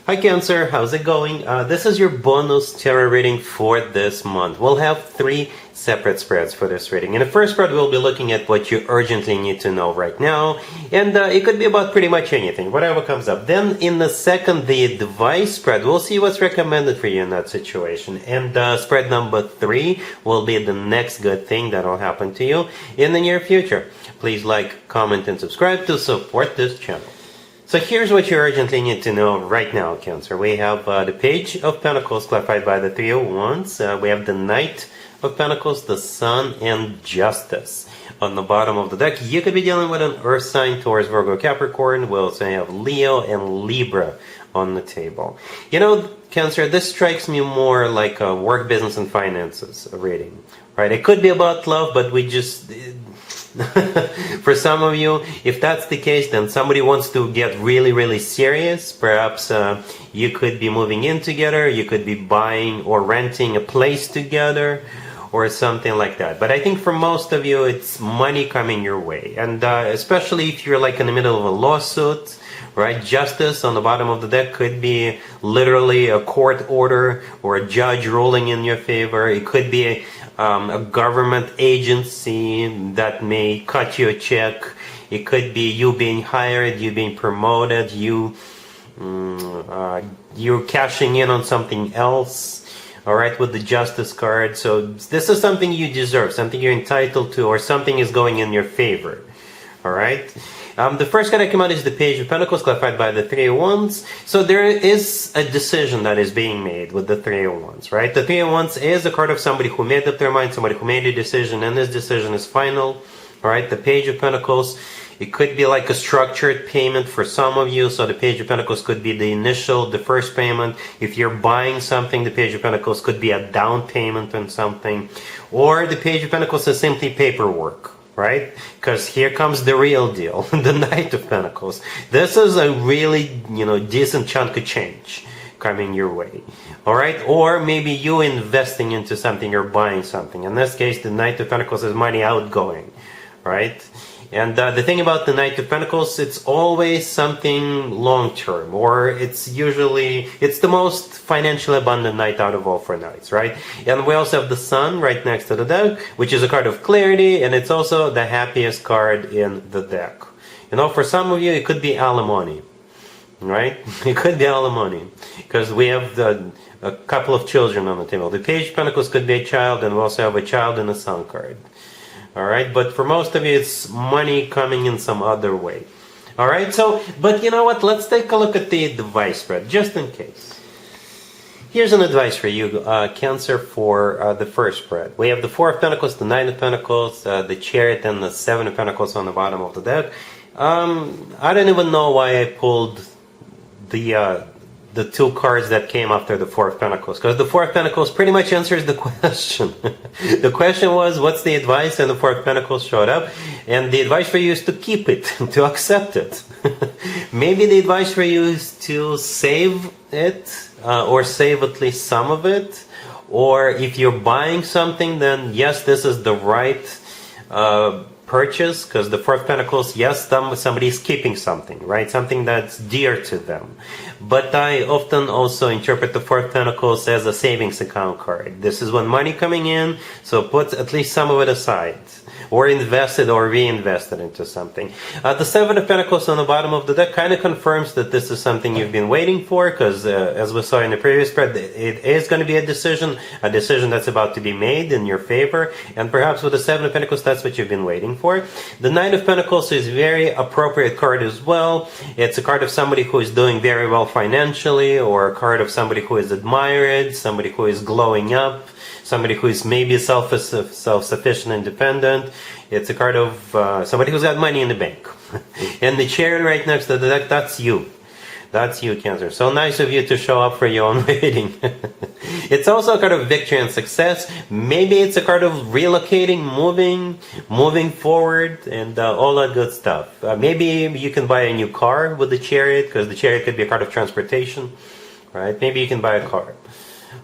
Hi Cancer, how's it going? This is your bonus tarot reading for this month. We'll have 3 separate spreads for this reading. In the first spread, we'll be looking at what you urgently need to know right now. And it could be about pretty much anything, whatever comes up. Then in the second, the advice spread, we'll see what's recommended for you in that situation. And spread number 3 will be the next good thing that will happen to you in the near future. Please like, comment, and subscribe to support this channel. So here's what you urgently need to know right now, Cancer. We have the Page of Pentacles clarified by the Three of Wands. We have the Knight of Pentacles, the Sun, and Justice. On the bottom of the deck, you could be dealing with an Earth sign, Taurus, Virgo, Capricorn. We also have Leo and Libra on the table. You know, Cancer, this strikes me more like a work, business, and finances reading. Right? It could be about love, but we just... For some of you, if that's the case, then somebody wants to get really serious. Perhaps you could be moving in together, you could be buying or renting a place together, or something like that. But I think for most of you, it's money coming your way. And especially if you're like in the middle of a lawsuit, right? Justice on the bottom of the deck could be literally a court order or a judge ruling in your favor. It could be a government agency that may cut you a check. It could be you being hired, you being promoted, you're cashing in on something else. All right, with the Justice card. So this is something you deserve, something you're entitled to, or something is going in your favor. All right. The first card that came out is the Page of Pentacles, clarified by the Three of Wands. So there is a decision that is being made with the Three of Wands, right? The Three of Wands is a card of somebody who made up their mind, somebody who made a decision, and this decision is final. All right, the Page of Pentacles, it could be like a structured payment for some of you. So the Page of Pentacles could be the first payment. If you're buying something, the Page of Pentacles could be a down payment on something. Or the Page of Pentacles is simply paperwork. Right? Because here comes the real deal, the Knight of Pentacles. This is a really, decent chunk of change coming your way. All right? Or maybe you investing into something or buying something. In this case, the Knight of Pentacles is money outgoing. Right? And the thing about the Knight of Pentacles, it's always something long-term, or it's the most financially abundant knight out of all 4 knights, right? And we also have the Sun right next to the deck, which is a card of clarity, and it's also the happiest card in the deck. For some of you, it could be alimony, right? It could be alimony, because we have a couple of children on the table. The Page of Pentacles could be a child, and we also have a child in the Sun card. Alright, but for most of you, it's money coming in some other way. Alright, but you know what? Let's take a look at the advice spread, just in case. Here's an advice for you, Cancer, for the first spread. We have the Four of Pentacles, the Nine of Pentacles, the Chariot, and the Seven of Pentacles on the bottom of the deck. I don't even know why I pulled the 2 cards that came after the Four of Pentacles, because the Four of Pentacles pretty much answers the question. The question was, what's the advice? And the Four of Pentacles showed up, and the advice for you is to keep it, to accept it. Maybe the advice for you is to save it, or save at least some of it. Or if you're buying something, then yes, this is the right purchase, because the Four of Pentacles, yes, somebody is keeping something, right? Something that's dear to them. But I often also interpret the Four of Pentacles as a savings account card. This is when money coming in, so put at least some of it aside, or invested or reinvested into something. The Seven of Pentacles on the bottom of the deck kind of confirms that this is something you've been waiting for, because as we saw in the previous spread, it is going to be a decision that's about to be made in your favor, and perhaps with the Seven of Pentacles, that's what you've been waiting for. The Nine of Pentacles is a very appropriate card as well. It's a card of somebody who is doing very well financially, or a card of somebody who is admired, somebody who is glowing up, somebody who is maybe self-sufficient, independent. It's a card of somebody who's got money in the bank. And the Chariot right next to the deck, that's you. That's you, Cancer. So nice of you to show up for your own reading. It's also a card of victory and success. Maybe it's a card of relocating, moving forward, and all that good stuff. Maybe you can buy a new car with the Chariot, because the Chariot could be a card of transportation. Right? Maybe you can buy a car.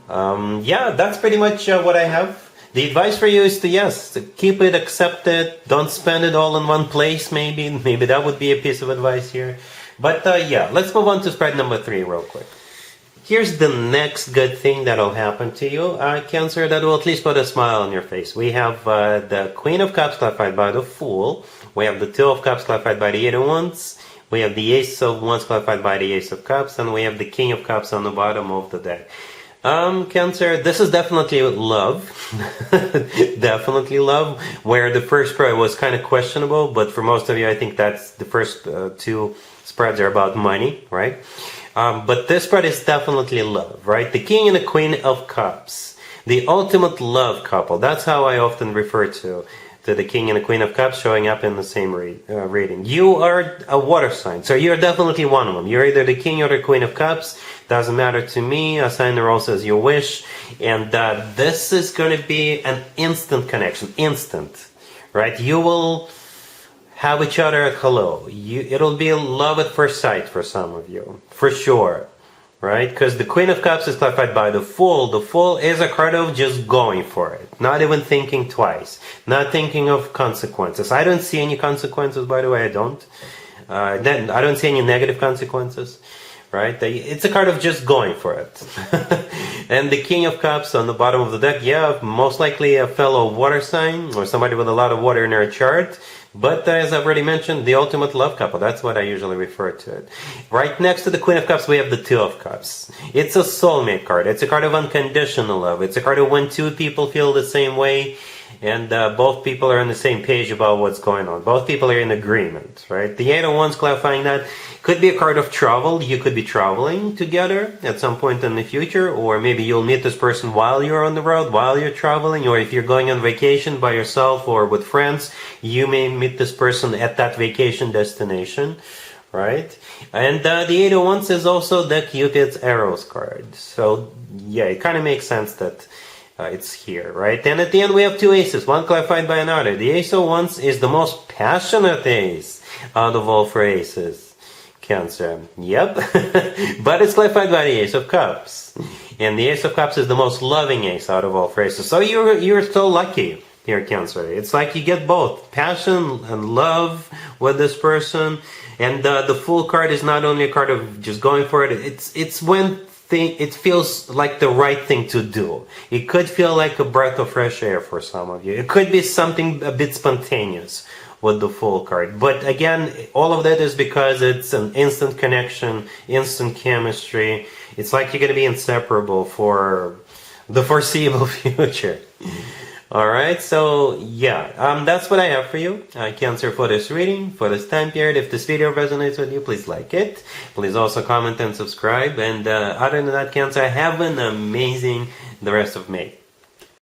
Yeah, that's pretty much what I have. The advice for you is to keep it, accept it, don't spend it all in one place. Maybe that would be a piece of advice here. But yeah, let's move on to spread number 3 real quick. Here's the next good thing that'll happen to you, Cancer, that will at least put a smile on your face. We have the Queen of Cups clarified by the Fool. We have the Two of Cups clarified by the Eight of Wands. We have the Ace of Wands clarified by the Ace of Cups. And we have the King of Cups on the bottom of the deck. Cancer, this is definitely love. Definitely love, where the first spread was kind of questionable, but for most of you, I think that's the first two spreads are about money, right? But this spread is definitely love, right? The King and the Queen of Cups, the ultimate love couple. That's how I often refer to the King and the Queen of Cups showing up in the same reading. You are a water sign, so you're definitely one of them. You're either the King or the Queen of Cups. Doesn't matter to me. Assign the roles as you wish. And this is going to be an instant connection. Instant, right? You will have each other at hello. It'll be love at first sight for some of you, for sure. Right? Because the Queen of Cups is clarified by the Fool. The Fool is a card of just going for it. Not even thinking twice. Not thinking of consequences. I don't see any consequences, by the way. I don't. Then I don't see any negative consequences. Right? It's a card of just going for it. And the King of Cups on the bottom of the deck, yeah, most likely a fellow water sign or somebody with a lot of water in their chart. But as I've already mentioned, the ultimate love couple. That's what I usually refer to it. Right next to the Queen of Cups, we have the Two of Cups. It's a soulmate card. It's a card of unconditional love. It's a card of when two people feel the same way and both people are on the same page about what's going on. Both people are in agreement, right? The Eight of Wands clarifying that could be a card of travel. You could be traveling together at some point in the future, or maybe you'll meet this person while you're on the road, while you're traveling, or if you're going on vacation by yourself or with friends, you may meet this person at that vacation destination, right? And the Eight of Wands is also the Cupid's arrows card. So yeah, it kind of makes sense that it's here, right? And at the end we have two aces, one clarified by another. The Ace of Wands is the most passionate ace out of all four aces. Cancer, yep. But it's clarified by the Ace of Cups. And the Ace of Cups is the most loving ace out of all four aces. So you're so lucky here, Cancer. It's like you get both passion and love with this person. And the Fool card is not only a card of just going for it, it's when it feels like the right thing to do. It could feel like a breath of fresh air for some of you. It could be something a bit spontaneous with the Fool card. But again, all of that is because it's an instant connection, instant chemistry. It's like you're going to be inseparable for the foreseeable future. Alright, so yeah, that's what I have for you, Cancer, for this reading, for this time period. If this video resonates with you, please like it. Please also comment and subscribe. And other than that, Cancer, have an amazing the rest of May.